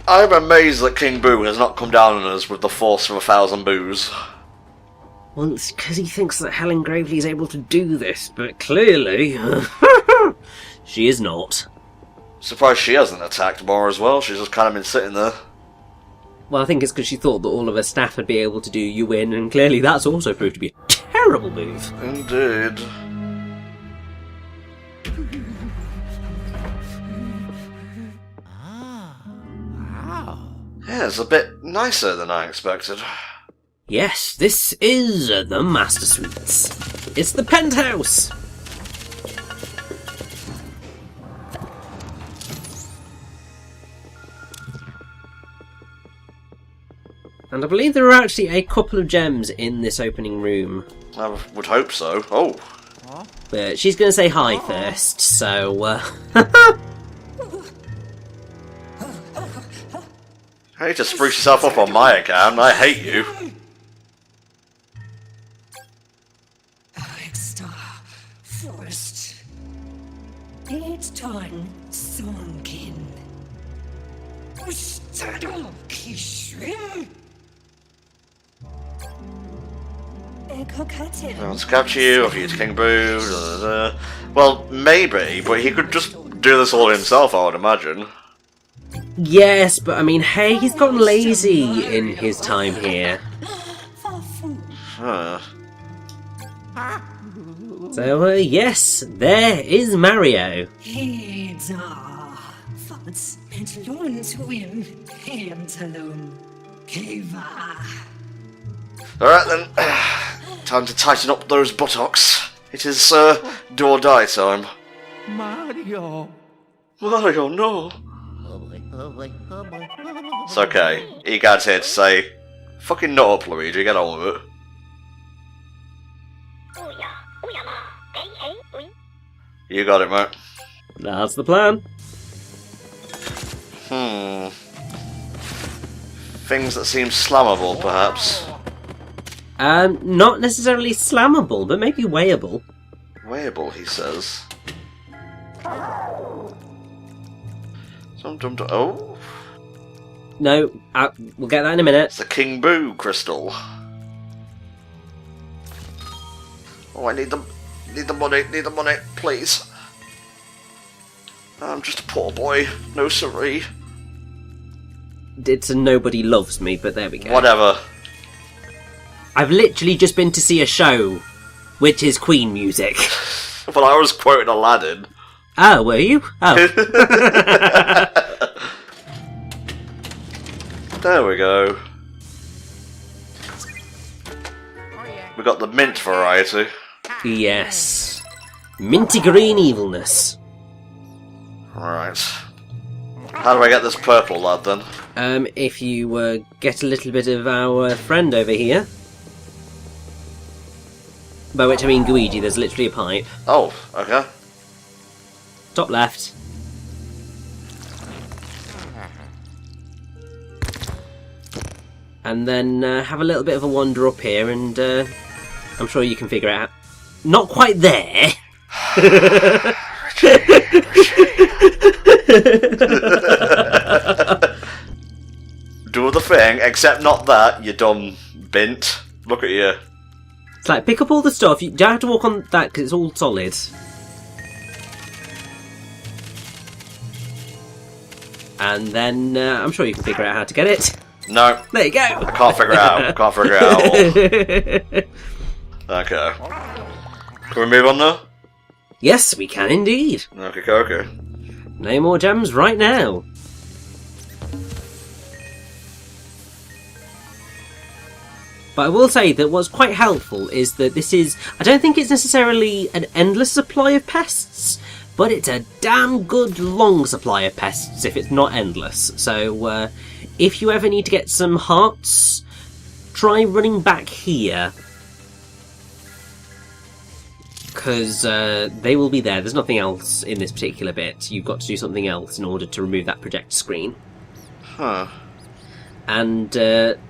I'm amazed that King Boo has not come down on us with the force of 1,000 boos. Well, it's because he thinks that Helen Gravely is able to do this, but clearly... she is not. Surprised she hasn't attacked more as well, she's just kind of been sitting there. Well, I think it's because she thought that all of her staff would be able to do you in, and clearly that's also proved to be a terrible move. Indeed. Yeah, it's a bit nicer than I expected. Yes, this is the Master Suites. It's the penthouse! And I believe there are actually a couple of gems in this opening room. I would hope so. Oh. But she's going to say hi first, so... Hey, to spruce yourself up on my account, I hate you. Star Forest. It's time sunken. Ustado Kishrim. Let's capture you, I'll use King Boo. Da, da, da. Well, maybe, but he could just do this all himself, I would imagine. Yes, but I mean, hey, he's gotten lazy in his time here. Huh. So, yes, there is Mario. Alright then, time to tighten up those buttocks. It is, do or die time. Mario! Mario, no! It's okay. Egad's here to say, fucking nut up, Luigi, get on with it. You got it, mate. That's the plan. Things that seem slammable, perhaps. Not necessarily slammable, but maybe weighable. Weighable, he says. Oh? No, we'll get that in a minute. It's the King Boo crystal. Oh, I need the money, please. I'm just a poor boy, no siree. It's a nobody loves me, but there we go. Whatever. I've literally just been to see a show, which is Queen music. Well, I was quoting Aladdin. Oh, were you? Oh. There we go. We got the mint variety. Yes. Minty green evilness. Right. How do I get this purple lad then? If you get a little bit of our friend over here. By which I mean Luigi, there's literally a pipe. Oh, okay. Top left. And then have a little bit of a wander up here, and I'm sure you can figure it out. Not quite there. Do the thing, except not that, you dumb bint. Look at you. It's like, pick up all the stuff. You don't have to walk on that because it's all solid. And then I'm sure you can figure out how to get it. No. There you go. I can't figure it out. Can't figure it out. Okay. Can we move on now? Yes, we can indeed. Okay. No more gems right now. But I will say that what's quite helpful is that this is... I don't think it's necessarily an endless supply of pests, but it's a damn good long supply of pests if it's not endless. So if you ever need to get some hearts, try running back here. Because they will be there. There's nothing else in this particular bit. You've got to do something else in order to remove that projector screen. Huh. And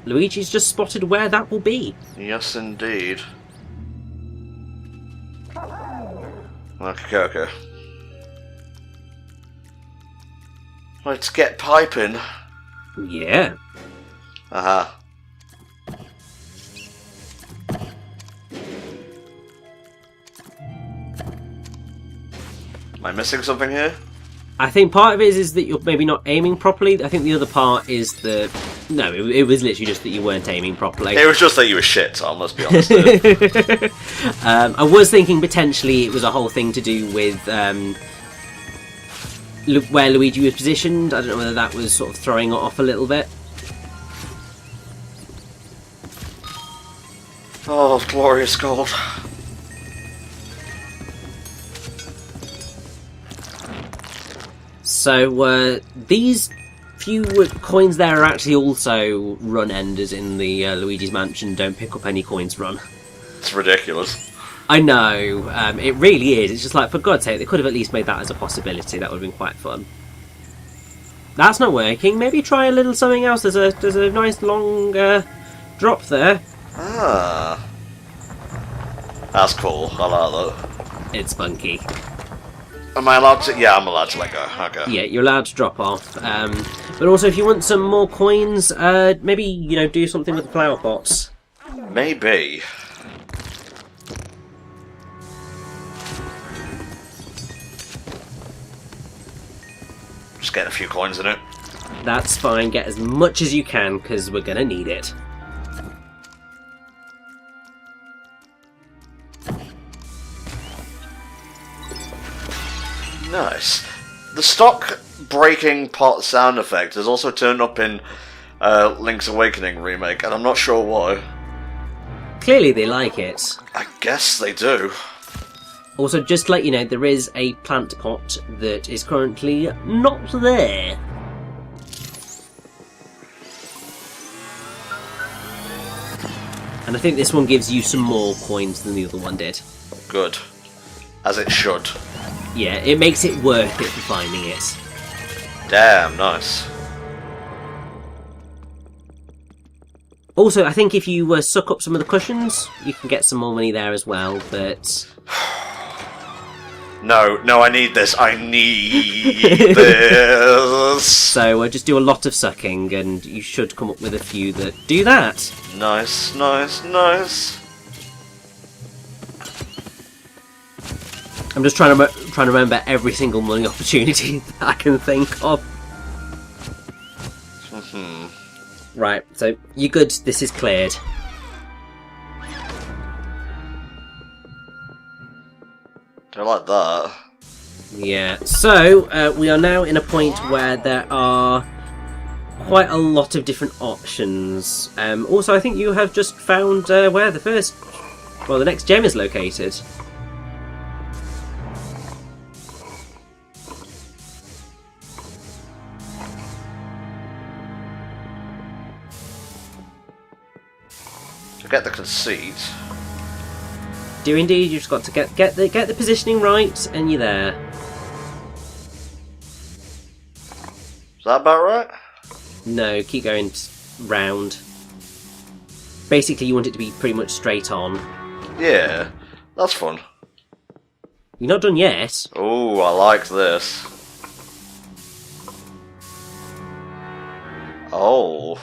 Luigi's just spotted where that will be. Yes, indeed. Okay. Let's get piping. Yeah. Aha. Am I missing something here? I think part of it is that you're maybe not aiming properly. I think the other part is that... No, it was literally just that you weren't aiming properly. It was just that you were shit, Tom, let's be honest here. I was thinking potentially it was a whole thing to do with where Luigi was positioned. I don't know whether that was sort of throwing it off a little bit. Oh, glorious gold. So these few coins there are actually also run enders in the Luigi's Mansion. Don't pick up any coins run. It's ridiculous. I know, it really is. It's just like, for God's sake, they could have at least made that as a possibility. That would have been quite fun. That's not working. Maybe try a little something else. There's a nice long drop there. Ah. That's cool. I like that. It's funky. Am I allowed to? Yeah, I'm allowed to let go. Okay. Yeah, you're allowed to drop off. But also, if you want some more coins, maybe, you know, do something with the flower pots. Maybe. Just getting a few coins in it. That's fine. Get as much as you can, because we're going to need it. Nice. The stock breaking pot sound effect is also turned up in Link's Awakening remake, and I'm not sure why. Clearly they like it. I guess they do. Also, just to let you know, there is a plant pot that is currently not there. And I think this one gives you some more coins than the other one did. Good. As it should. Yeah, it makes it worth it for finding it. Damn, nice. Also, I think if you suck up some of the cushions, you can get some more money there as well, but... No, I need this. I need this. So just do a lot of sucking, and you should come up with a few that do that. Nice, nice, nice. I'm just trying to remember every single money opportunity that I can think of. Right, so you're good. This is cleared. Don't like that. Yeah, so we are now in a point where there are quite a lot of different options. Also, I think you have just found where the next gem is located. To get the conceit. Do indeed. You've just got to get the positioning right, and you're there. Is that about right? No, keep going round. Basically, you want it to be pretty much straight on. Yeah, that's fun. You're not done yet. Oh, I like this. Oh.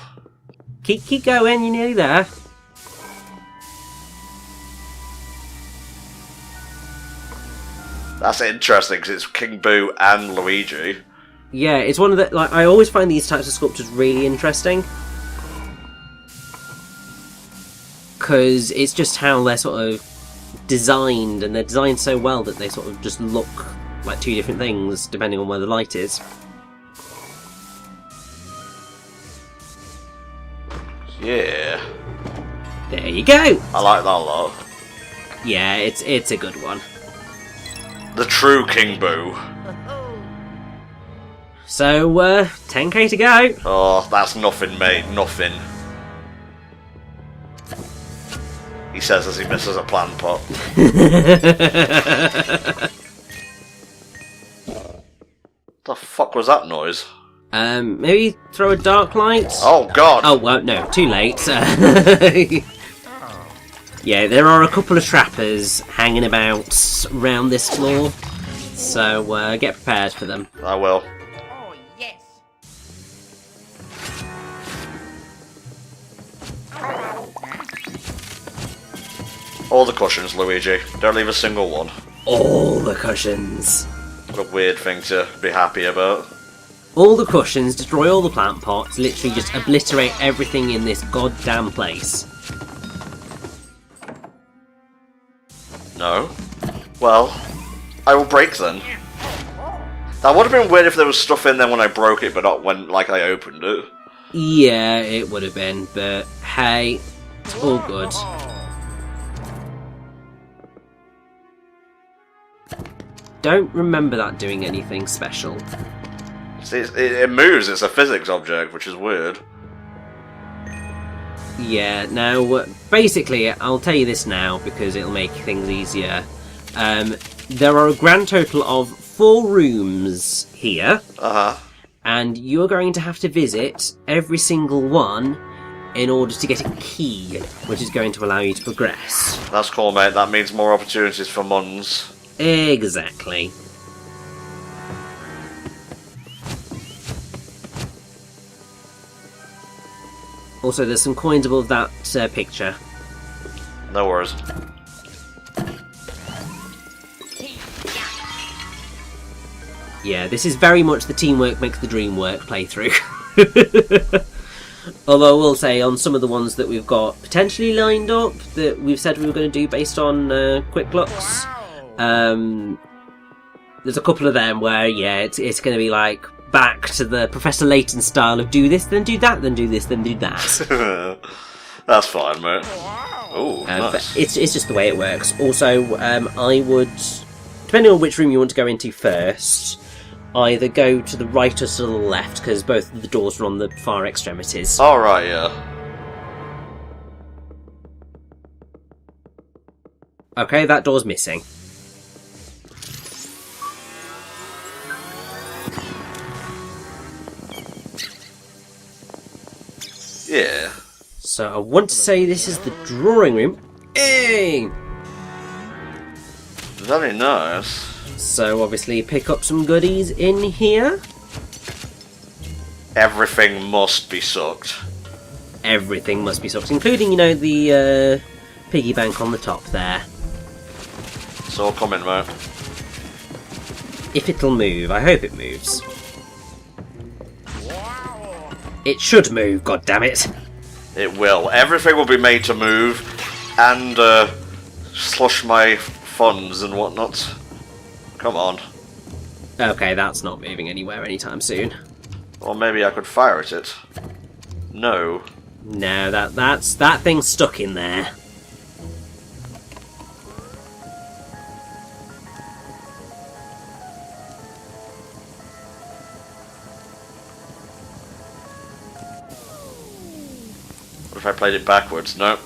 Keep going. You're nearly there. That's interesting because it's King Boo and Luigi. Yeah, it's one of the... I always find these types of sculptures really interesting. Because it's just how they're sort of designed, and they're designed so well that they sort of just look like two different things, depending on where the light is. Yeah. There you go! I like that a lot. Yeah, it's a good one. The true King Boo. So, 10k to go. Oh, that's nothing, mate. Nothing. He says as he misses a plant pot. The fuck was that noise? Maybe throw a dark light? Oh, God! Oh, well, no, too late. Yeah, there are a couple of trappers hanging about around this floor, so get prepared for them. I will. Oh, yes. All the cushions, Luigi. Don't leave a single one. All the cushions. What a weird thing to be happy about. All the cushions, destroy all the plant pots, literally just obliterate everything in this goddamn place. No? Well, I will break then. That would have been weird if there was stuff in there when I broke it, but not when, like, I opened it. Yeah, it would have been, but hey, it's all good. Don't remember that doing anything special. See, it moves, it's a physics object, which is weird. Yeah, now, basically, I'll tell you this now because it'll make things easier. There are a grand total of 4 rooms here. Uh-huh. And you're going to have to visit every single one in order to get a key, which is going to allow you to progress. That's cool, mate. That means more opportunities for Muns. Exactly. Also, there's some coins above that picture. No worries. Yeah, this is very much the teamwork makes the dream work playthrough. Although I will say, on some of the ones that we've got potentially lined up, that we've said we were going to do based on quick looks, there's a couple of them where, yeah, it's going to be like back to the Professor Layton style of do this, then do that, then do this, then do that. That's fine, mate. Ooh, But nice. it's just the way it works. Also, I would, depending on which room you want to go into first, either go to the right or to the left, because both of the doors are on the far extremities. Alright, yeah. Okay, that door's missing. Yeah. So I want to say this is the drawing room. Hey! Very nice. So obviously pick up some goodies in here. Everything must be sucked. Everything must be sucked, including, you know, the piggy bank on the top there. It's all coming, mate. If it'll move, I hope it moves. It should move, goddammit. It will. Everything will be made to move and slush my funds and whatnot. Come on. Okay, that's not moving anywhere anytime soon. Or maybe I could fire at it. No. No, that thing's stuck in there. What if I played it backwards? Nope.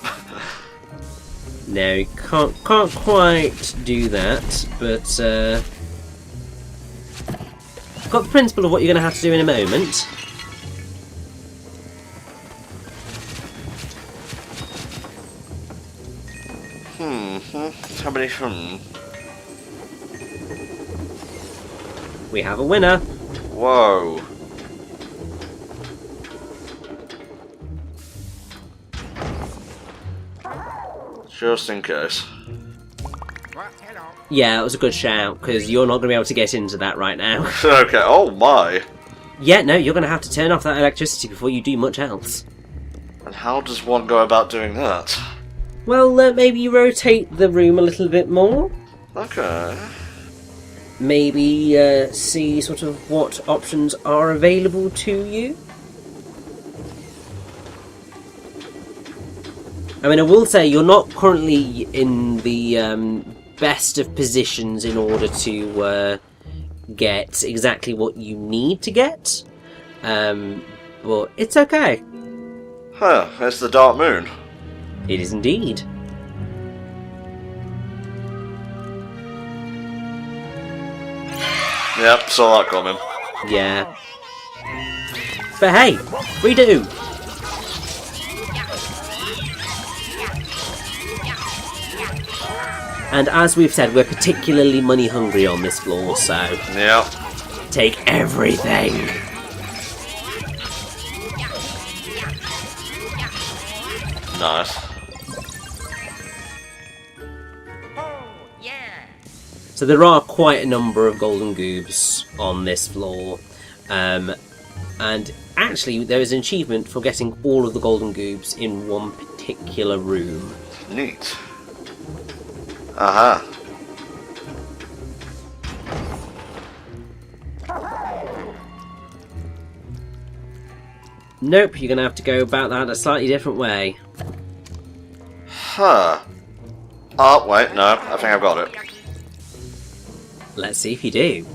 No, you can't quite do that, but got the principle of what you're going to have to do in a moment. How many? We have a winner. Whoa. Just in case. Yeah, it was a good shout, because you're not going to be able to get into that right now. Okay, oh my. Yeah, no, you're going to have to turn off that electricity before you do much else. And how does one go about doing that? Well, maybe you rotate the room a little bit more. Okay. Maybe see sort of what options are available to you. I mean, I will say you're not currently in the best of positions in order to get exactly what you need to get. But it's okay. Huh, it's the Dark Moon. It is indeed. Yep, saw that coming. Yeah. But hey, redo! And as we've said, we're particularly money hungry on this floor, so Yep. take everything. Nice. So there are quite a number of golden goobs on this floor. And actually, there is an achievement for getting all of the golden goobs in one particular room. Neat. Aha. Nope, you're going to have to go about that a slightly different way. Huh. Oh, wait, no, I think I've got it. Let's see if you do.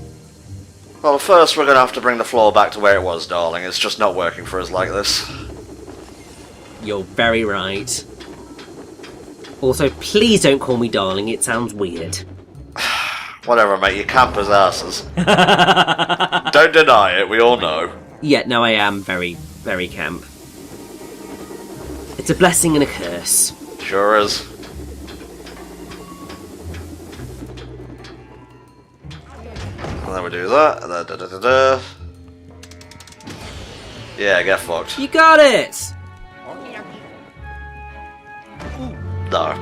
Well, first we're going to have to bring the floor back to where it was, darling. It's just not working for us like this. You're very right. Also, please don't call me darling, it sounds weird. Whatever, mate, you campers' asses. Don't deny it, we all know. Yeah, no, I am very, very camp. It's a blessing and a curse. Sure is. And then we do that, and then da-da-da-da. Yeah, get fucked. You got it! No.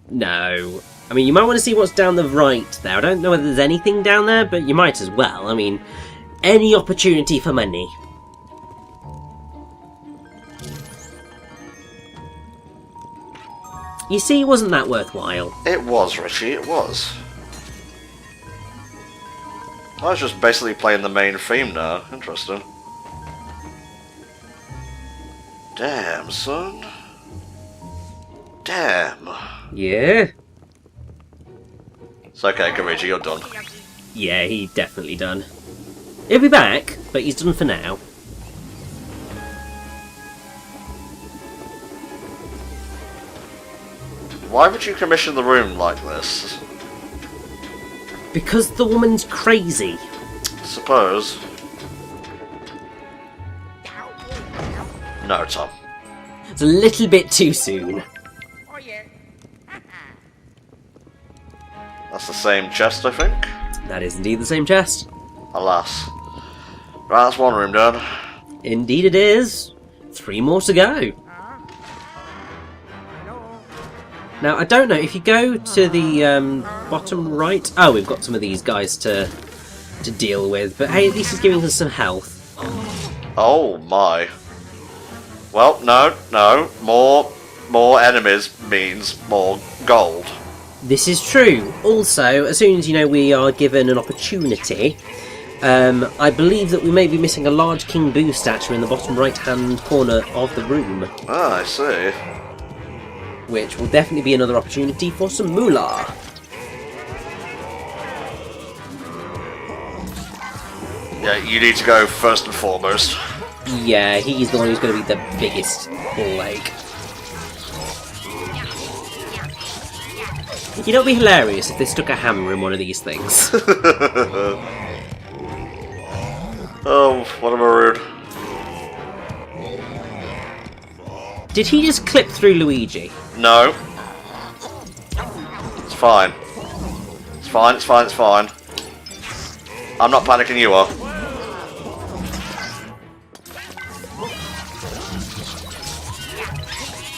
No. I mean, you might want to see what's down the right there. I don't know whether there's anything down there, but you might as well. I mean, any opportunity for money. You see, wasn't that worthwhile? It was, Richie, it was. I was just basically playing the main theme now. Interesting. Damn, son. Damn. Yeah? It's okay, Luigi, you're done. Yeah, he's definitely done. He'll be back, but he's done for now. Why would you commission the room like this? Because the woman's crazy. Suppose. No, Tom. It's a little bit too soon. That's the same chest, I think. That is indeed the same chest. Alas. Right, that's one room done. Indeed it is. 3 more to go. Now, I don't know, if you go to the bottom right... Oh, we've got some of these guys to deal with, but hey, at least he's giving us some health. Oh my. Well, no. More enemies means more gold. This is true. Also, as soon as, we are given an opportunity, I believe that we may be missing a large King Boo statue in the bottom right-hand corner of the room. Ah, I see. Which will definitely be another opportunity for some moolah. Yeah, you need to go first and foremost. Yeah, he's the one who's going to be the biggest ball egg. It'd be hilarious if they stuck a hammer in one of these things. Oh, what a maroon. Did he just clip through Luigi? No. It's fine. It's fine. I'm not panicking, you are.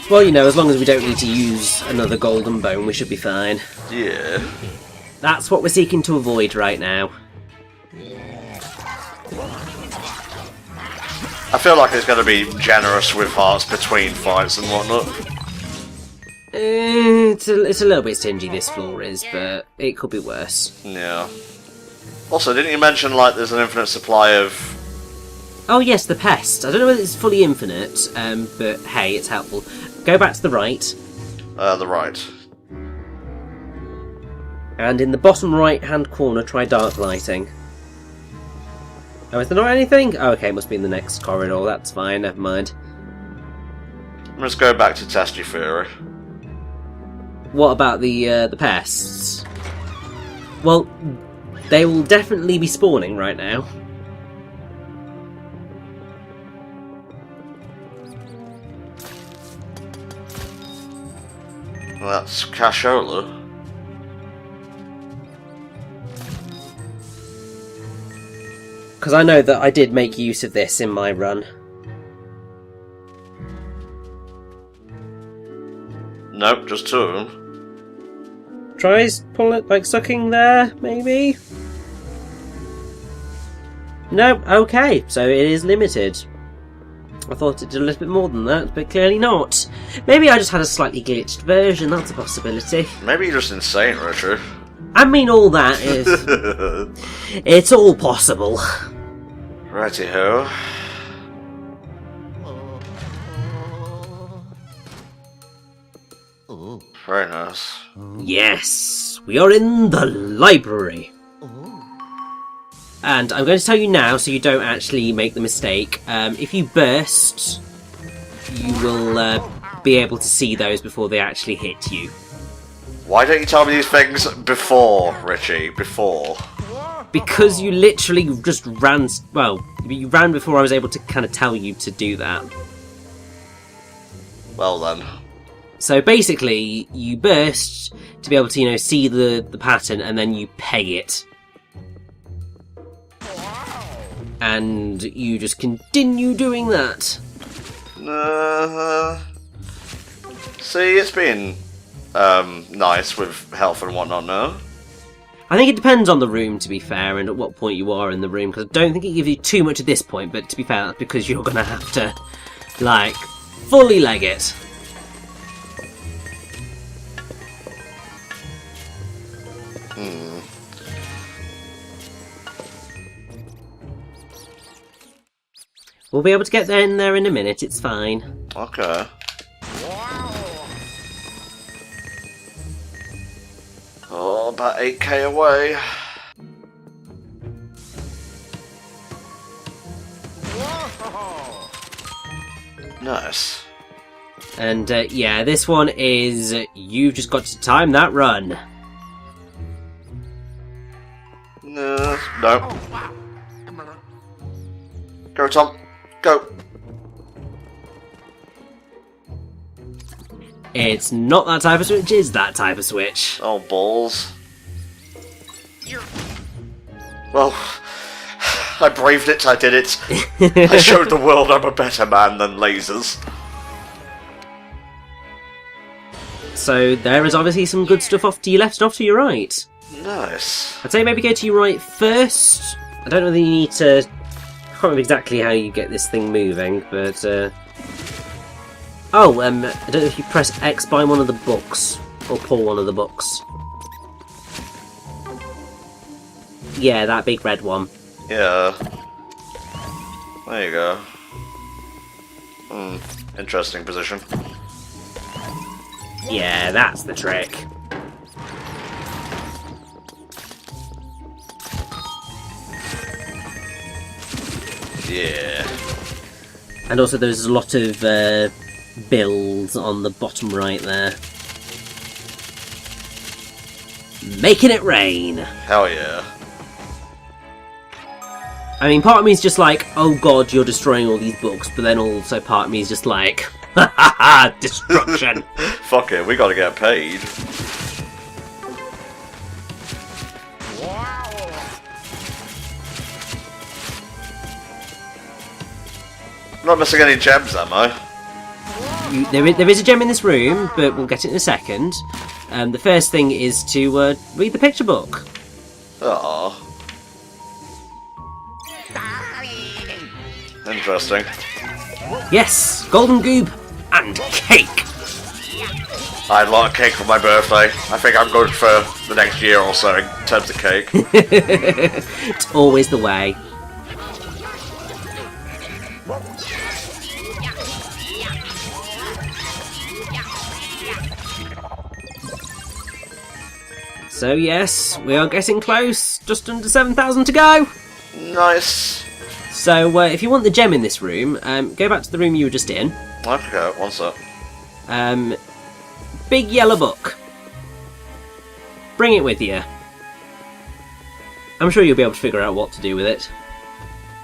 Well, as long as we don't need to use another golden bone, we should be fine. Yeah. That's what we're seeking to avoid right now. I feel like it's going to be generous with hearts between fights and whatnot. It's a little bit stingy, this floor is, but it could be worse. Yeah. Also, didn't you mention, there's an infinite supply of... Oh yes, the pest. I don't know whether it's fully infinite, but hey, it's helpful. Go back to the right. The right. And in the bottom right-hand corner, try dark lighting. Oh, is there not anything? Oh, okay, it must be in the next corridor. That's fine, never mind. Let's go back to Testy Fury. What about the pests? Well, they will definitely be spawning right now. Well, that's Cashola. Because I know that I did make use of this in my run. Nope, just 2 of them. tries sucking there, maybe? No, okay, so it is limited. I thought it did a little bit more than that, but clearly not. Maybe I just had a slightly glitched version, that's a possibility. Maybe you're just insane, Richard. I mean, all that is... it's all possible. Righty-ho. Very nice. Yes, we are in the library. And I'm going to tell you now, so you don't actually make the mistake. If you burst, you will be able to see those before they actually hit you. Why don't you tell me these things before, Richie? Before. Because you literally just ran... Well, you ran before I was able to kind of tell you to do that. Well then. So basically, you burst to be able to, see the pattern, and then you peg it. And you just continue doing that. See, it's been nice with health and whatnot now. I think it depends on the room, to be fair, and at what point you are in the room, because I don't think it gives you too much at this point, but to be fair, that's because you're going to have to, fully leg it. We'll be able to get in there in a minute, it's fine. Okay. Oh, about 8k away. Nice. And yeah, this one is you've just got to time that run. No. Go, Tom. Go. It's not that type of switch, it's that type of switch. Oh, balls. Well, I braved it, I did it. I showed the world I'm a better man than lasers. So there is obviously some good stuff off to your left and off to your right. Nice. I'd say maybe go to your right first. I don't know whether you need to... I can't remember exactly how you get this thing moving, but... I don't know if you press X by one of the books, or pull one of the books. Yeah, that big red one. Yeah. There you go. Interesting position. Yeah, that's the trick. Yeah. And also there's a lot of builds on the bottom right there. Making it rain! Hell yeah. I mean, part of me is just like, oh god, you're destroying all these books, but then also part of me is just like, ha ha ha, destruction! Fuck it, we gotta get paid. I'm not missing any gems, am I? There is a gem in this room, but we'll get it in a second. The first thing is to read the picture book. Aww. Interesting. Yes, golden goob and cake. I had a lot of cake for my birthday. I think I'm good for the next year or so in terms of cake. It's always the way. So yes, we are getting close. Just under 7,000 to go. Nice. So if you want the gem in this room, go back to the room you were just in. Okay, one sec. Big yellow book. Bring it with you. I'm sure you'll be able to figure out what to do with it.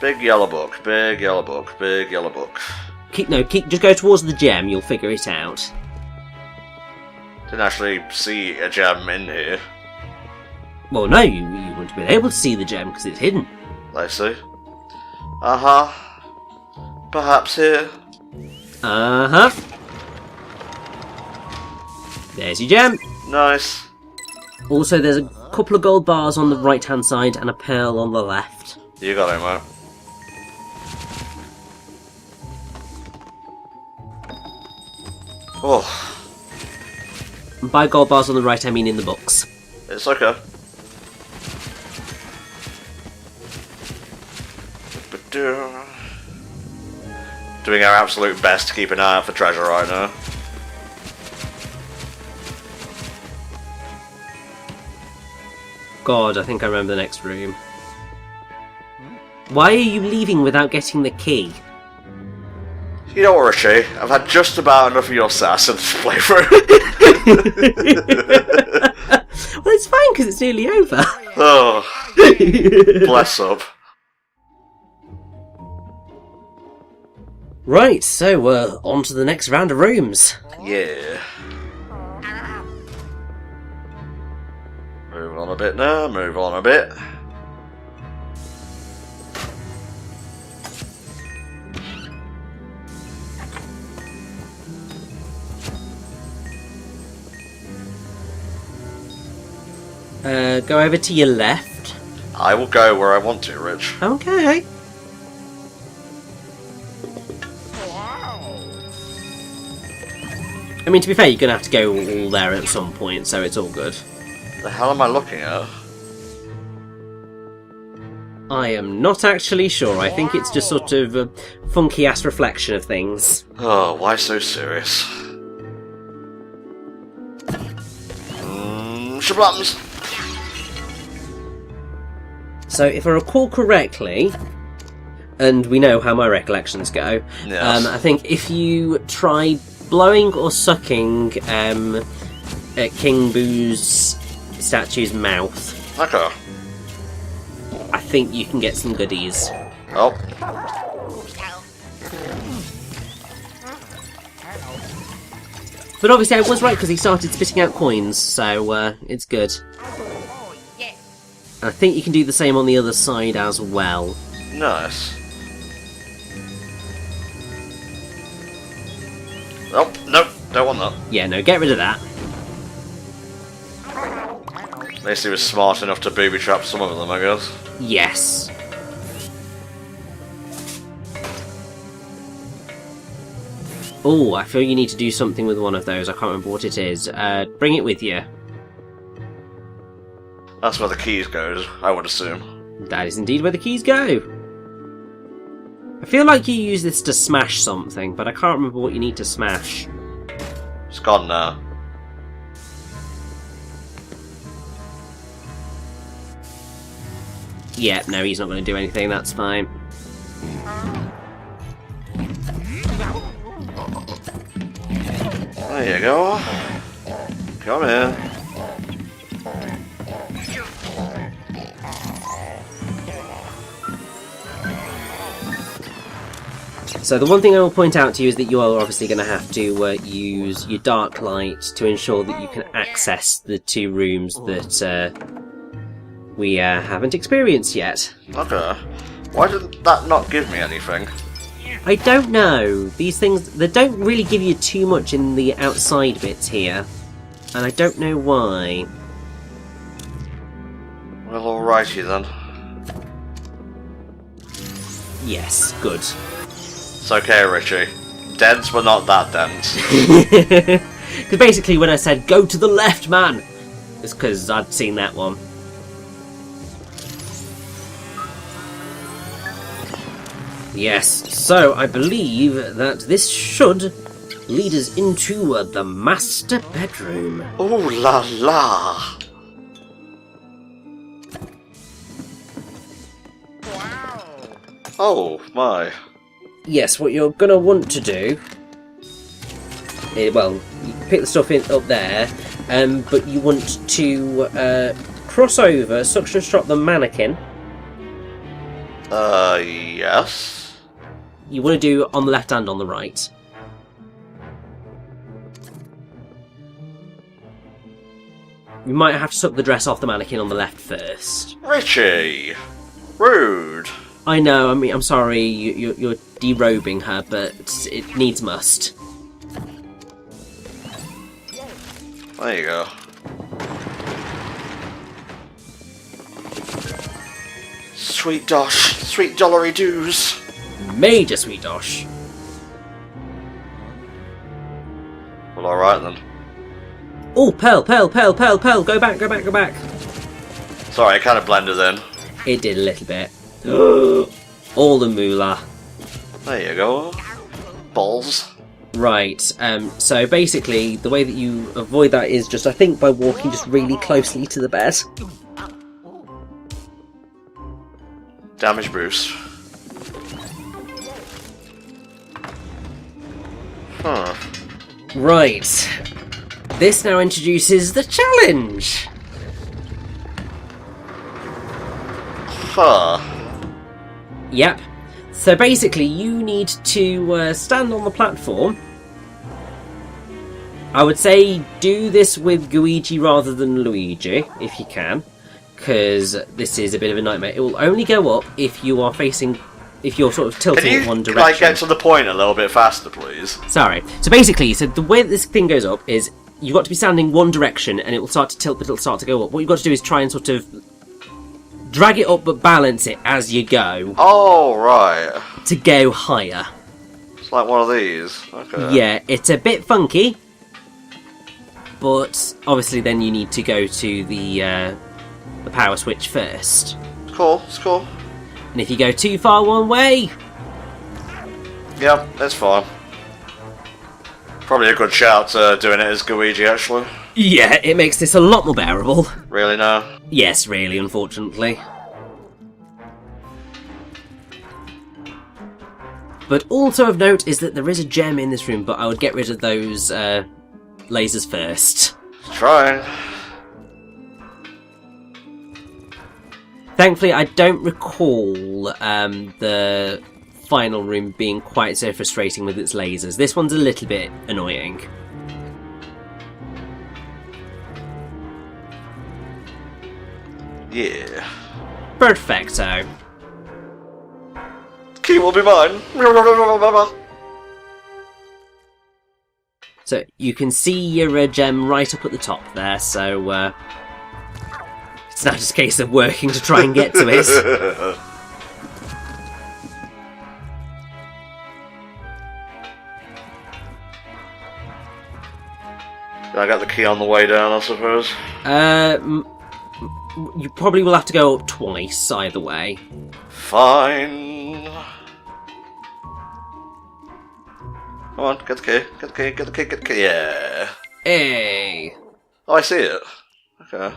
Big yellow book, big yellow book, big yellow book. Just go towards the gem, you'll figure it out. Didn't actually see a gem in here. Well, no, you wouldn't have been able to see the gem because it's hidden. I see. Uh-huh. Perhaps here. Uh-huh. There's your gem. Nice. Also, there's a couple of gold bars on the right-hand side and a pearl on the left. You got it, mate. Oh, And by gold bars on the right, I mean in the books. it's okay. Doing our absolute best to keep an eye out for treasure right now. God, I think I remember the next room. Why are you leaving without getting the key? You know what, Richie? I've had just about enough of your sass in this playthrough. Well, it's fine because it's nearly over. Oh, bless up. Right, so we're on to the next round of rooms. Yeah. Move on a bit now, move on a bit. Go over to your left. I will go where I want to, Rich. Okay. I mean, to be fair, you're going to have to go all there at some point, so it's all good. The hell am I looking at? I am not actually sure. I think it's just sort of a funky-ass reflection of things. Oh, why so serious? Shablums! So, if I recall correctly, and we know how my recollections go, Yes. I think if you try blowing or sucking at King Boo's statue's mouth, Okay. I think you can get some goodies. Oh. But obviously I was right because he started spitting out coins, so it's good. And I think you can do the same on the other side as well. Nice. Oh, no, don't want that. Yeah, no, get rid of that. At least he was smart enough to booby trap some of them, I guess. Yes. Oh, I feel you need to do something with one of those. I can't remember what it is. Bring it with you. That's where the keys goes, I would assume. That is indeed where the keys go. I feel like you use this to smash something, but I can't remember what you need to smash. It's gone now. Yeah, no, he's not going to do anything, that's fine. There you go. Come in. So the one thing I will point out to you is that you are obviously going to have to use your dark light to ensure that you can access the two rooms that we haven't experienced yet. Okay. Why did that not give me anything? I don't know. These things, they don't really give you too much in the outside bits here. And I don't know why. Well, alrighty then. Yes, good. It's okay, Richie. Dense, but not that dense. Because basically when I said, go to the left, man, it's because I'd seen that one. Yes, so I believe that this should lead us into the master bedroom. Ooh la la! Oh my. Yes, what you're going to want to do... well, you can pick the stuff up there, but you want to cross over, suction strap the mannequin. Yes? You want to do on the left and on the right. You might have to suck the dress off the mannequin on the left first. Richie! Rude! I know, I mean, I'm sorry, you're derobing her, but it needs must. There you go. Sweet dosh. Sweet dollary doos. Major sweet dosh. Well, alright then. Oh, Pearl, Pearl, Pearl, Pearl, Pearl. Go back, go back, go back. Sorry, it kind of blended in. It did a little bit. All the moolah. There you go. Balls. Right, so basically, the way that you avoid that is just, I think, by walking just really closely to the bed. Damage Bruce. Huh. Right. This now introduces the challenge! Huh. Yep. So basically, you need to stand on the platform. I would say do this with Luigi rather than Luigi, if you can, because this is a bit of a nightmare. It will only go up if you are facing, if you're sort of tilting in one Can direction. you, get to the point a little bit faster, please? Sorry. So basically, the way that this thing goes up is you've got to be standing one direction, and it will start to tilt, but it'll start to go up. What you've got to do is try and sort of drag it up, but balance it as you go. Oh, right. To go higher. It's like one of these. Okay. Yeah, it's a bit funky, but obviously then you need to go to the power switch first. It's cool, it's cool. And if you go too far one way... Yep, that's fine. Probably a good shout doing it as Luigi, actually. Yeah, it makes this a lot more bearable. Really, no? Yes, really, unfortunately. But also of note is that there is a gem in this room, but I would get rid of those lasers first. Trying. Thankfully, I don't recall the final room being quite so frustrating with its lasers. This one's a little bit annoying. Yeah. Perfecto. Key will be mine. So you can see your gem right up at the top there, so it's now just a case of working to try and get to it. I got the key on the way down, I suppose. You probably will have to go up twice, either way. Fine. Come on, get the key, get the key, get the key, get the key. Yeah. Hey! Oh, I see it. Okay.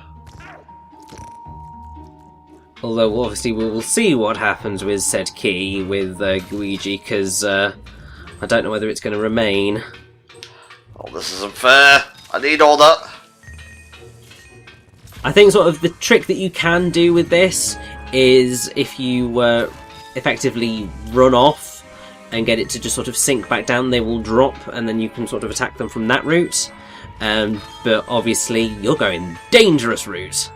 Although, obviously, we will see what happens with said key with Luigi, because I don't know whether it's going to remain. Oh, this isn't fair. I need all that. I think sort of the trick that you can do with this is if you effectively run off and get it to just sort of sink back down, they will drop, and then you can sort of attack them from that route. But obviously, you're going dangerous route.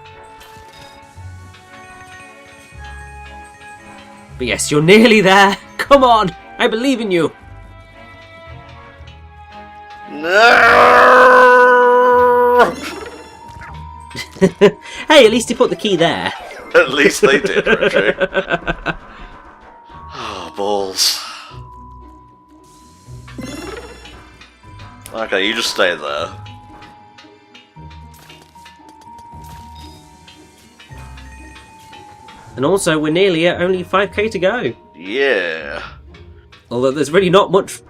But yes, you're nearly there. Come on, I believe in you. No! Hey, at least he put the key there. At least they did, Richie. Oh, balls. Okay, you just stay there. And also, we're nearly at only 5k to go. Yeah. Although there's really not much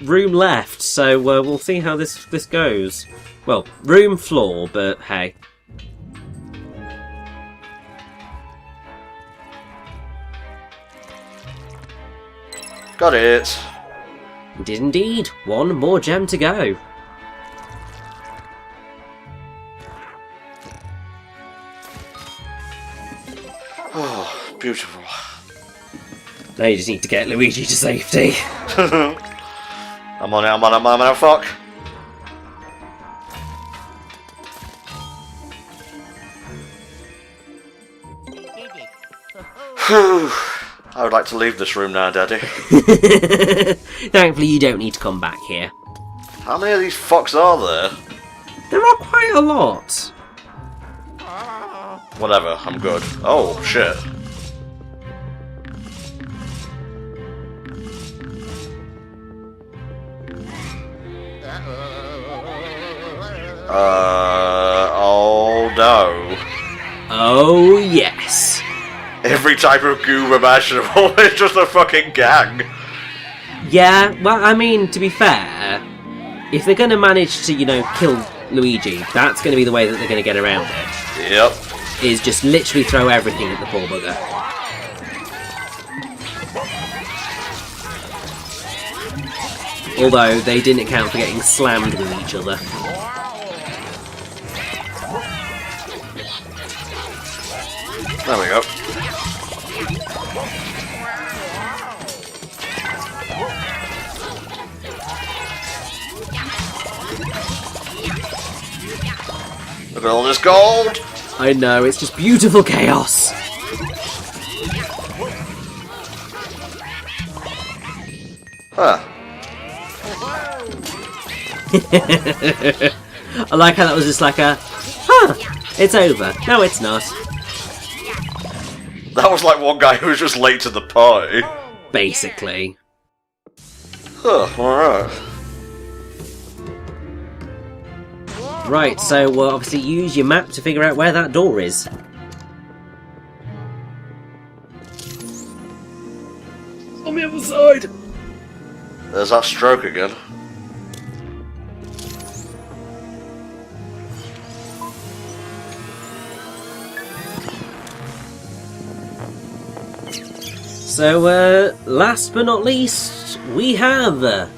room left, so we'll see how this goes. Well, room floor, but hey. Got it. Did indeed. One more gem to go. Oh, beautiful. Now you just need to get Luigi to safety. I'm on it, fuck. Whew. I would like to leave this room now, Daddy. Thankfully, you don't need to come back here. How many of these fucks are there? There are quite a lot. Whatever, I'm good. Oh, shit. Oh no. Oh, yes. Every type of goob imaginable, it's just a fucking gang. Yeah, well, I mean, to be fair, if they're going to manage to, kill Luigi, that's going to be the way that they're going to get around it. Yep. Is just literally throw everything at the poor bugger. Although, they didn't account for getting slammed with each other. There we go. Look at all this gold! I know, it's just beautiful chaos! Huh. I like how that was just like a, it's over. No, it's not. That was like one guy who was just late to the party. Basically. Huh, alright. Right, so we'll obviously use your map to figure out where that door is. On the other side! There's that stroke again. So, last but not least, we have the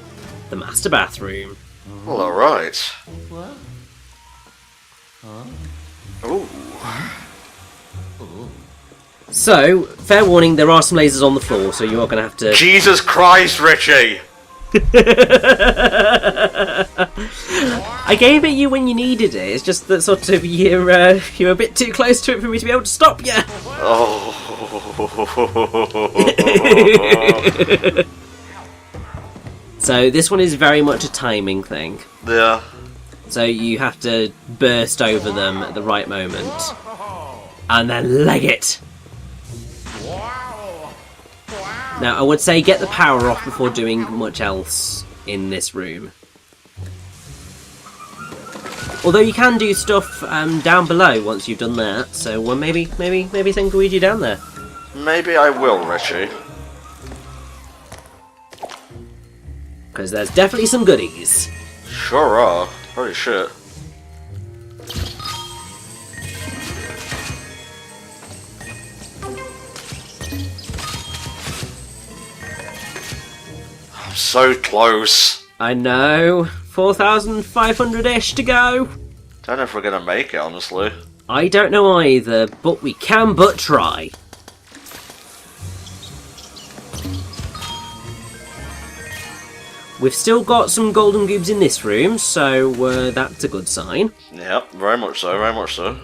master bathroom. Well, alright. What? Ooh. So, fair warning, there are some lasers on the floor, so you are going to have to... Jesus Christ, Richie! I gave it you when you needed it, it's just that sort of you're a bit too close to it for me to be able to stop you. Oh. So this one is very much a timing thing. Yeah. So you have to burst over them at the right moment. And then leg it! Now I would say get the power off before doing much else in this room. Although you can do stuff down below once you've done that, so maybe send Luigi down there. Maybe I will, Richie. Because there's definitely some goodies. Sure are. Holy shit. I'm so close. I know. 4,500-ish to go. Don't know if we're gonna make it, honestly. I don't know either, but we can but try. We've still got some golden goobs in this room, so that's a good sign. Yep, very much so, very much so.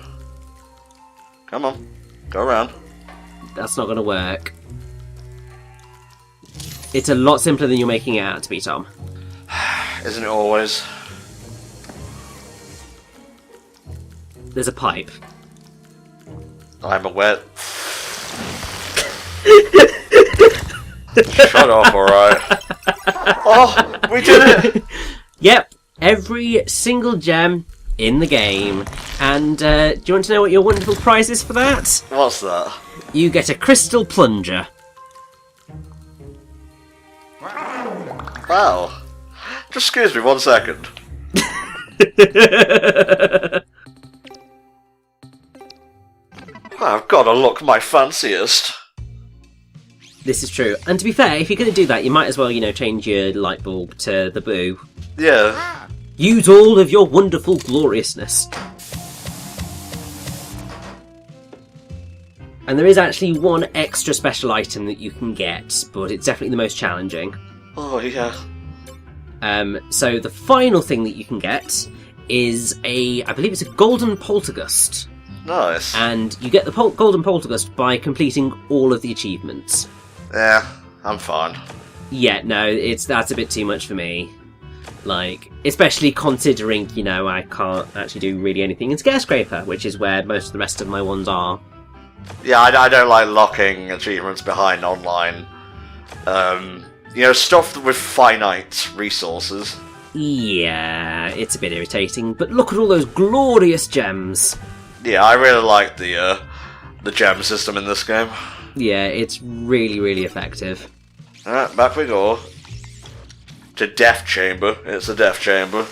Come on, go around. That's not going to work. It's a lot simpler than you're making it out to be, Tom. Isn't it always? There's a pipe. I'm aware. Shut up, alright. Oh, we did it! Yep, every single gem in the game. And do you want to know what your wonderful prize is for that? What's that? You get a crystal plunger. Wow. Just excuse me 1 second. I've got to look my fanciest. This is true. And to be fair, if you're going to do that, you might as well, change your light bulb to the blue. Yeah. Use all of your wonderful gloriousness. And there is actually one extra special item that you can get, but it's definitely the most challenging. Oh, yeah. So the final thing that you can get is I believe it's a golden Poltergust. Nice. And you get the golden Poltergust by completing all of the achievements. Yeah, I'm fine. Yeah, no, that's a bit too much for me. Like, especially considering, I can't actually do really anything in Scarescraper, which is where most of the rest of my ones are. Yeah, I don't like locking achievements behind online. Stuff with finite resources. Yeah, it's a bit irritating, but look at all those glorious gems. Yeah, I really like the gem system in this game. Yeah, it's really, really effective. Alright, back we go. To Death Chamber. It's a Death Chamber.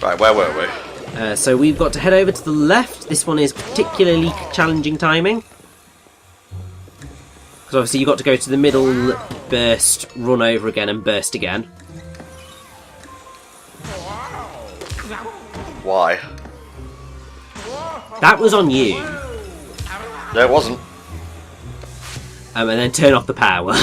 Right, where were we? So we've got to head over to the left. This one is particularly challenging timing. Because obviously you've got to go to the middle, burst, run over again, and burst again. Why? That was on you. No, it wasn't. And then turn off the power.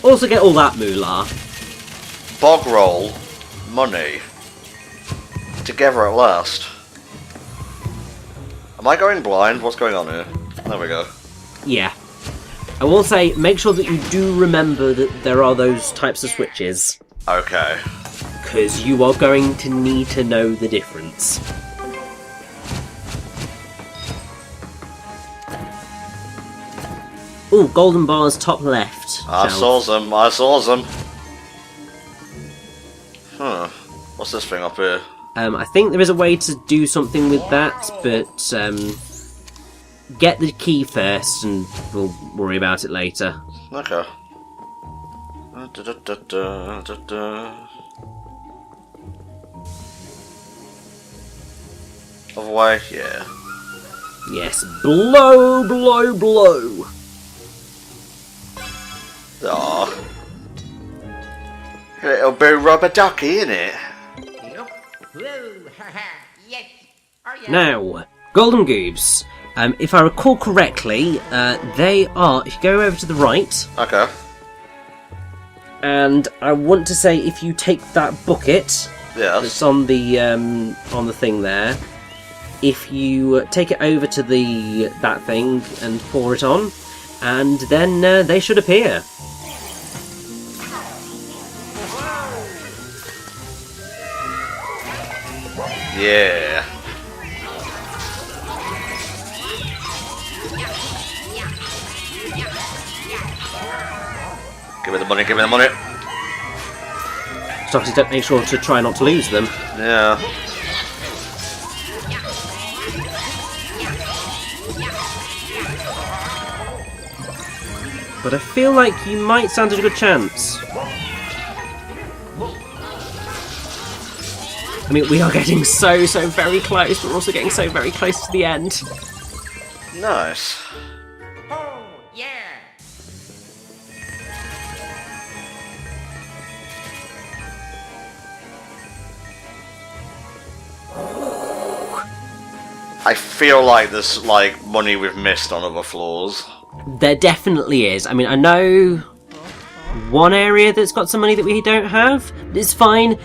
Also get all that moolah. Bog roll. Money. Together at last. Am I going blind? What's going on here? There we go. Yeah. I will say, make sure that you do remember that there are those types of switches. Okay. Because you are going to need to know the difference. Ooh, golden bars top left. I saw them. I saw them. Huh. What's this thing up here? I think there is a way to do something with that, but get the key first and we'll worry about it later. Okay. Other way? Yeah. Yes, blow, blow, blow. Aww. Little boo rubber ducky, innit? Yes. Oh, yeah. Now, golden goobs. If I recall correctly, they are. If you go over to the right, Okay. and I want to say if you take that bucket that's Yes. on the thing there, if you take it over to that thing and pour it on, and then they should appear. Yeah. Give me the money, give me the money. So obviously, make sure to try not to lose them. Yeah. But I feel like you might stand a good chance. I mean, we are getting so very close, but we're also getting so very close to the end. Nice. Oh, yeah. I feel like there's like money we've missed on other floors. There definitely is. I mean, I know one area that's got some money that we don't have. It's fine.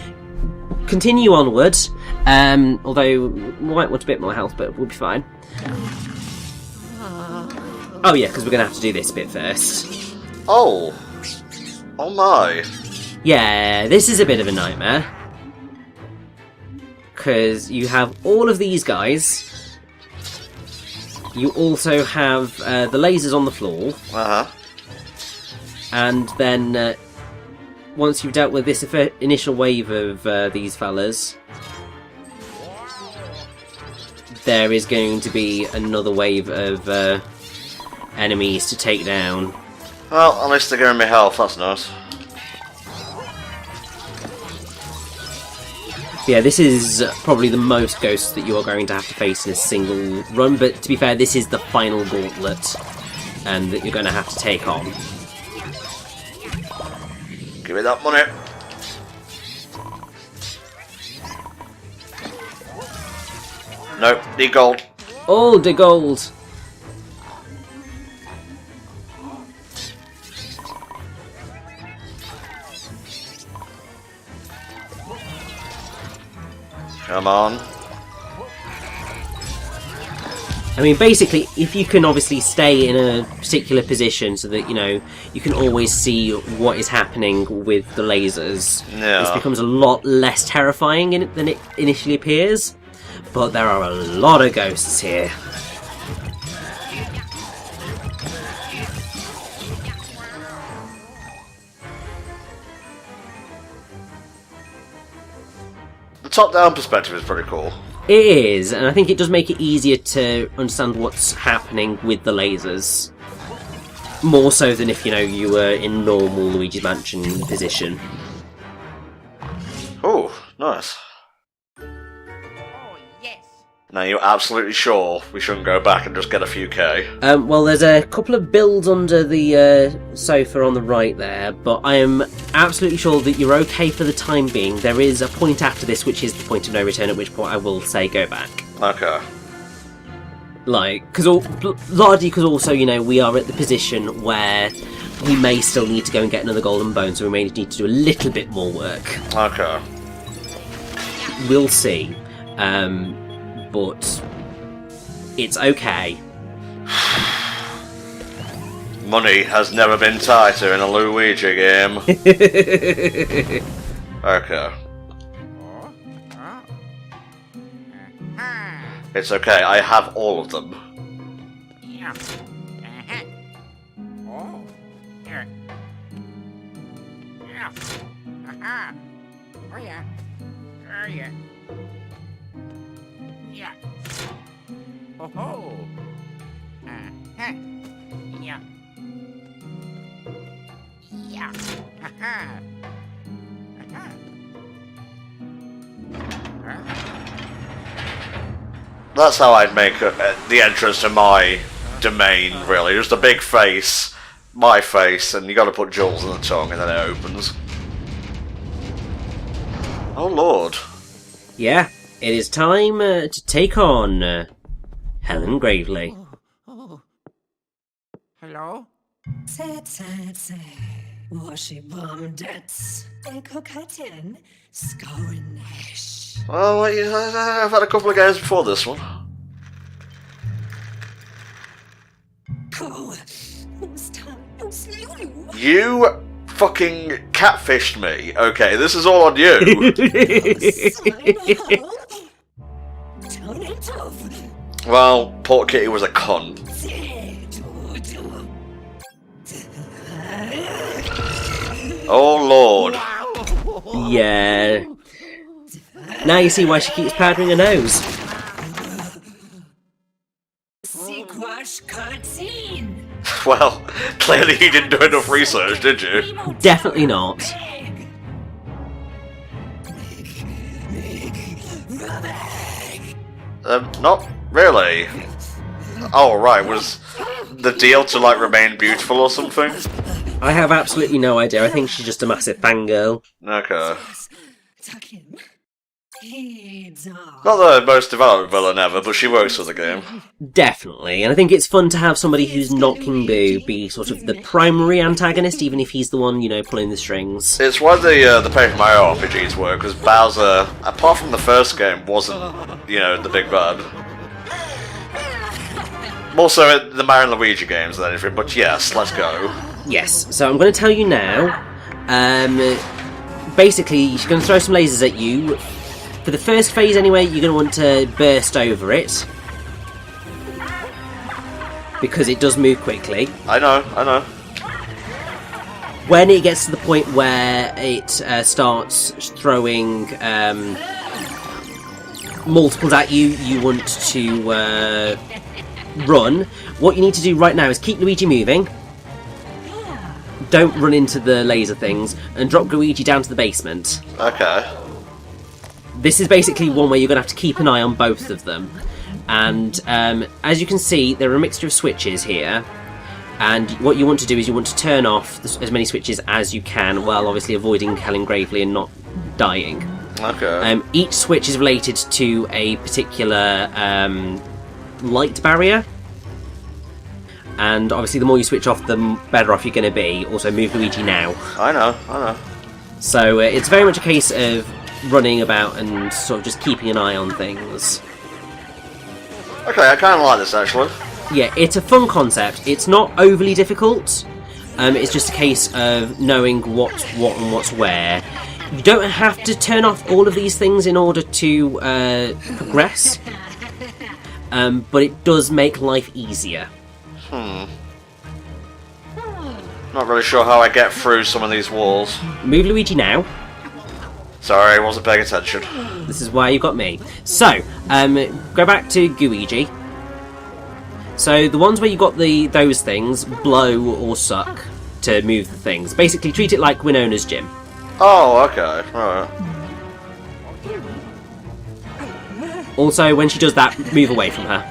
Continue onward. Although we might want a bit more health, but we'll be fine. Oh yeah, because we're going to have to do this bit first. Oh. Oh my. Yeah, this is a bit of a nightmare. Because you have all of these guys. You also have the lasers on the floor. Uh-huh. And then once you've dealt with this initial wave of these fellas, there is going to be another wave of enemies to take down. Well, at least they're giving me health, that's nice. Yeah, this is probably the most ghosts that you are going to have to face in a single run, but to be fair, this is the final gauntlet and that you're going to have to take on. Give me that money. Nope, need gold. All the gold! Come on. I mean, basically, if you can obviously stay in a particular position so that, you know, you can always see what is happening with the lasers, Yeah. this becomes a lot less terrifying than it initially appears. but there are a lot of ghosts here. The top-down perspective is pretty cool. It is, and I think it does make it easier to understand what's happening with the lasers. More so than if, you were in normal Luigi's Mansion position. Oh, nice. Oh, yes. Now, you're absolutely sure we shouldn't go back and just get a few K? Well, there's a couple of builds under the sofa on the right there, but I am absolutely sure that you're okay for the time being. There is a point after this, which is the point of no return, at which point I will say go back. Okay. Largely because also, we are at the position where we may still need to go and get another golden bone, so we may need to do a little bit more work. Okay. We'll see. But it's okay. Money has never been tighter in a Luigi game. Okay. It's okay, I have all of them. Yeah. Oh. Here. Yeah. Aha. Oh, yeah. Oh, yeah. Yeah. Oh, ho. Uh-huh. Yeah. Yeah. Aha. Aha. That's how I'd make the entrance to my domain, really. Just a big face, my face, and you gotta put jewels in the tongue and then it opens. Oh lord. Yeah, it is time to take on Helen Gravely. Hello? Well, I've had a couple of games before this one. You fucking catfished me. Okay, this is all on you. Well, Port Kitty was a con. Oh lord. Yeah. Now you see why she keeps powdering her nose. Well, clearly you didn't do enough research, did you? Definitely not. Not really. Oh, right, was the deal to, remain beautiful or something? I have absolutely no idea. I think she's just a massive fangirl. Okay. Not the most developed villain ever, but she works for the game. Definitely, and I think it's fun to have somebody who's not King Boo be sort of the primary antagonist, even if he's the one, pulling the strings. It's why the Paper Mario RPGs work, because Bowser, apart from the first game, wasn't, the big bad. Also, the Mario and Luigi games and everything, but yes, let's go. Yes, so I'm going to tell you now. Basically, she's going to throw some lasers at you. For the first phase anyway, you're going to want to burst over it. Because it does move quickly. I know. When it gets to the point where it starts throwing multiples at you, you want to run. What you need to do right now is keep Luigi moving. Don't run into the laser things, and drop Luigi down to the basement. Okay. This is basically one where you're going to have to keep an eye on both of them. And as you can see, there are a mixture of switches here. And what you want to do is you want to turn off as many switches as you can, while obviously avoiding Helen Gravely and not dying. Okay. Each switch is related to a particular light barrier. And obviously the more you switch off, the better off you're going to be. Also, move Luigi now. I know. So it's very much a case of running about and sort of just keeping an eye on things. Okay, I kind of like this, actually. Yeah, it's a fun concept. It's not overly difficult. It's just a case of knowing what's what and what's where. You don't have to turn off all of these things in order to progress, but it does make life easier. Not really sure how I get through some of these walls. Move Luigi now. Sorry, I wasn't paying attention. This is why you got me. So, go back to Luigi. So the ones where you got those things, blow or suck to move the things. Basically treat it like Winona's gym. Oh, okay. Alright. Also, when she does that, move away from her.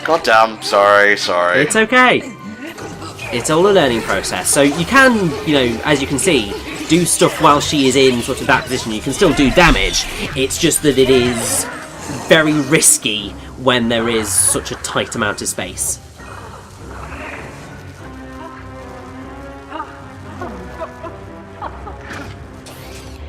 God damn, sorry. It's okay. It's all a learning process. So you can, as you can see, do stuff while she is in sort of that position. You can still do damage. It's just that it is very risky when there is such a tight amount of space.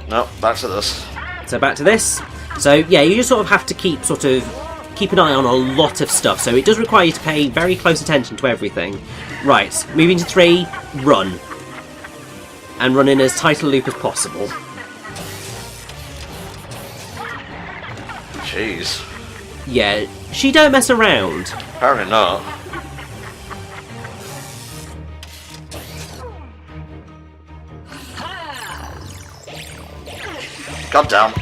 No, back to this. So back to this. So yeah, you just sort of have to keep an eye on a lot of stuff. So it does require you to pay very close attention to everything. Right, moving to 3, run. And run in as tight a loop as possible. Jeez. Yeah, she don't mess around. Apparently not. God damn.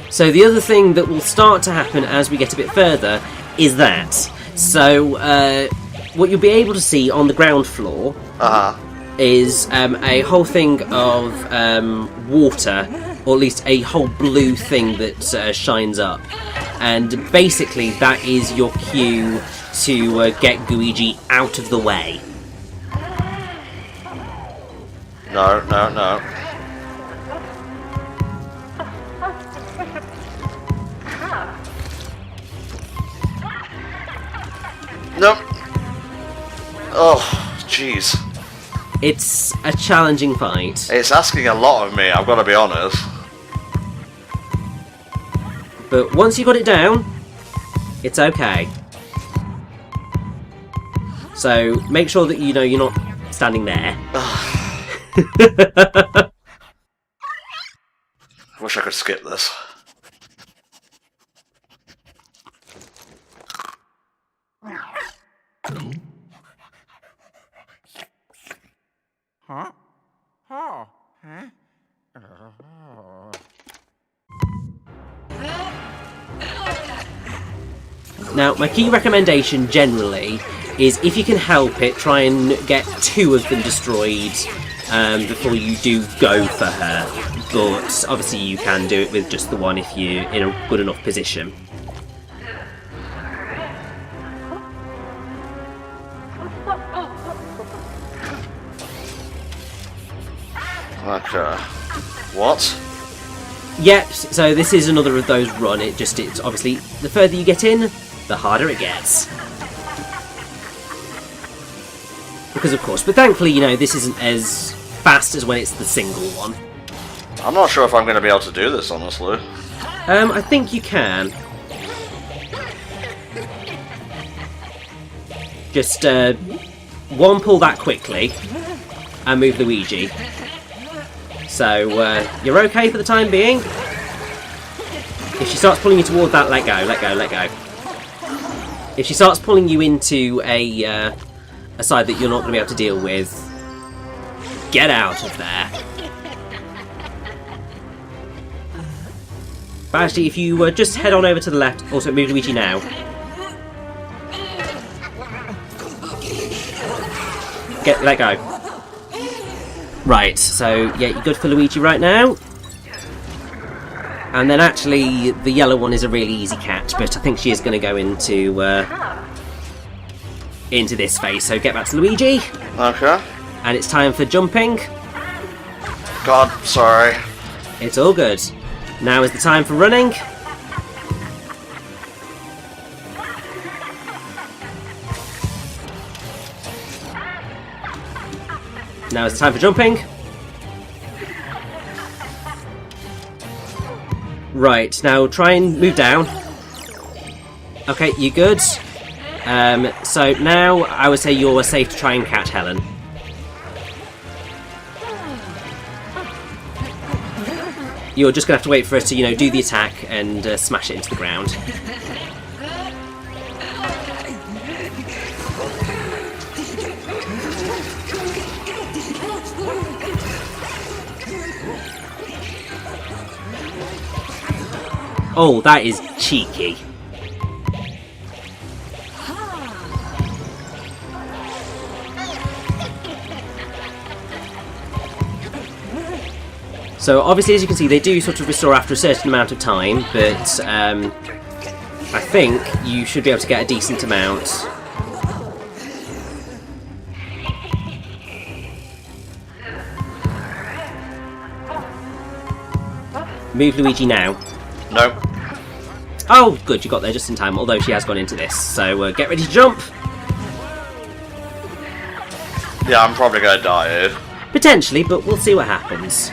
So the other thing that will start to happen as we get a bit further is that. So what you'll be able to see on the ground floor is a whole thing of water, or at least a whole blue thing that shines up. And basically that is your cue to get Luigi out of the way. No. Nope. Oh, jeez. It's a challenging fight. It's asking a lot of me, I've got to be honest. But once you got it down, it's okay. So make sure that you're not standing there. Wish I could skip this. Huh? Oh, huh? Oh. Now, my key recommendation generally is, if you can help it, try and get 2 of them destroyed before you do go for her. But obviously you can do it with just the one if you're in a good enough position. Okay. What? Yep, so this is another of those run. It's obviously, the further you get in, the harder it gets. Because of course, but thankfully, this isn't as fast as when it's the single one. I'm not sure if I'm going to be able to do this, honestly. I think you can. Just, one, pull that quickly, and move Luigi. So, you're okay for the time being. If she starts pulling you toward that, let go. If she starts pulling you into a side that you're not going to be able to deal with, get out of there. But actually, if you just head on over to the left, also move Luigi now. Let go. Right, so yeah, you're good for Luigi right now. And then actually, the yellow one is a really easy catch, but I think she is going to go into this phase. So get back to Luigi. Okay. And it's time for jumping. God, sorry. It's all good. Now is the time for running. Now is the time for jumping. Right, now try and move down. Okay, you good? So now I would say you're safe to try and catch Helen. You're just going to have to wait for her to, do the attack and smash it into the ground. Oh, that is cheeky. So obviously, as you can see, they do sort of restore after a certain amount of time, but I think you should be able to get a decent amount. Move Luigi now. No. Oh, good, you got there just in time, although she has gone into this. So get ready to jump. Yeah, I'm probably going to die here. Potentially, but we'll see what happens.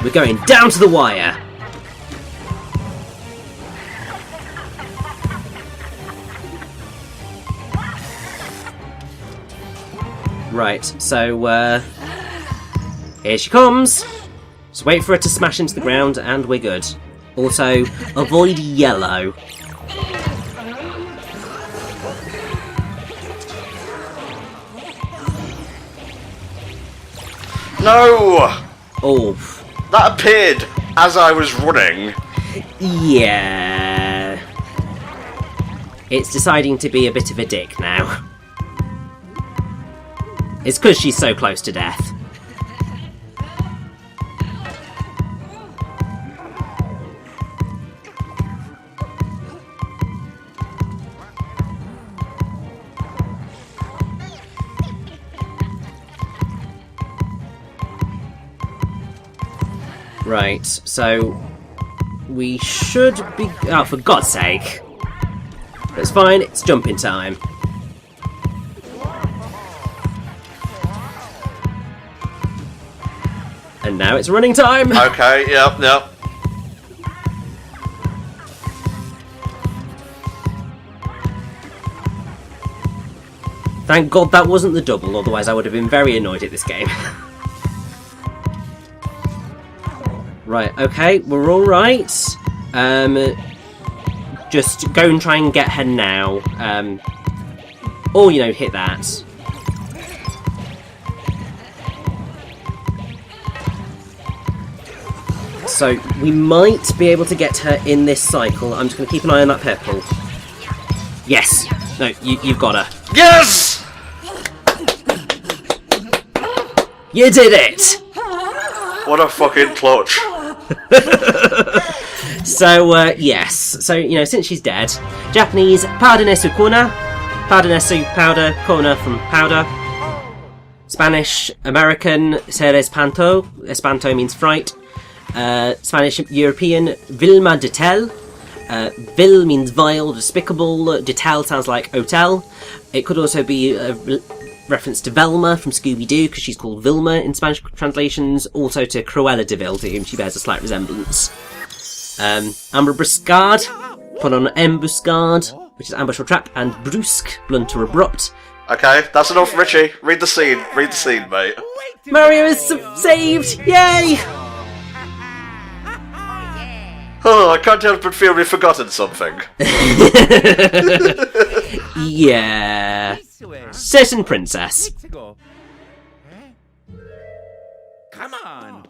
We're going down to the wire. Right, so here she comes. Just wait for her to smash into the ground and we're good. Also, avoid yellow. No! Oh. That appeared as I was running. Yeah. It's deciding to be a bit of a dick now. It's because she's so close to death. Right, so we should be... Oh, for God's sake. It's fine, it's jumping time. And now it's running time! Okay, yep. Thank God that wasn't the double, otherwise I would have been very annoyed at this game. Right, okay, we're alright. Just go and try and get her now. Or, hit that. So, we might be able to get her in this cycle. I'm just going to keep an eye on that purple. Yes! No, you've got her. Yes! You did it! What a fucking clutch. So, yes. So, since she's dead, Japanese, powder nesu kona. Powder nesu, powder, kona from powder. Spanish, American, ser espanto. Espanto means fright. Spanish, European, Vilma de Tel. Vil means vile, despicable. De Tel sounds like hotel. It could also be a reference to Velma from Scooby-Doo, because she's called Vilma in Spanish translations. Also to Cruella de Vil, to whom she bears a slight resemblance. Ambuscade, put on embuscade, which is ambush or trap, and brusque, blunt or abrupt. Okay, that's enough, Richie. Read the scene, mate. Mario is saved! Yay! Oh, I can't help but feel we've forgotten something. Yeah. Certain princess. Come on.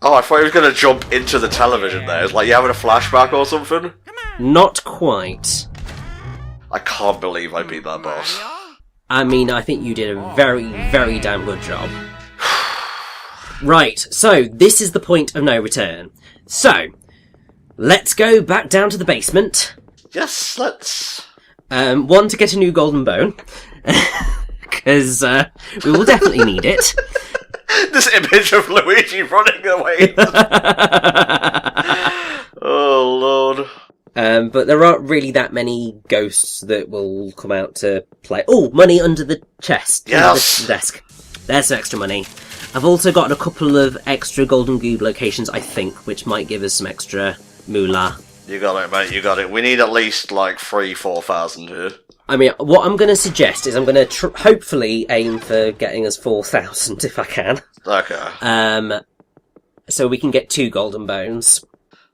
Oh, I thought he was going to jump into the television there. It's like you having a flashback or something. Not quite. I can't believe I beat that boss. I mean, I think you did a very, very damn good job. Right, so this is the point of no return. So, let's go back down to the basement. Yes, let's... One, to get a new golden bone. Because we will definitely need it. This image of Luigi running away. Oh, Lord. But there aren't really that many ghosts that will come out to play. Oh, money under the chest. Yes. Under the desk. There's some extra money. I've also got a couple of extra golden goob locations, I think, which might give us some extra moolah. You got it, mate, you got it. We need at least, like, 3,000-4,000 here. I mean, what I'm going to suggest is I'm going to hopefully aim for getting us 4,000 if I can. Okay. So we can get 2 golden bones.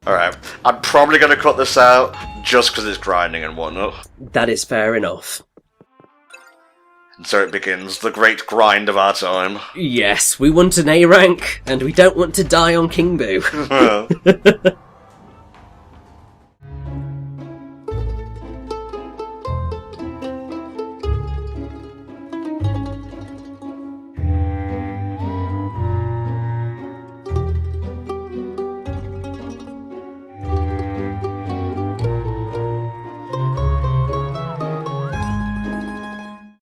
Alright. I'm probably going to cut this out just because it's grinding and whatnot. That is fair enough. And so it begins, the great grind of our time. Yes, we want an A rank, and we don't want to die on King Boo.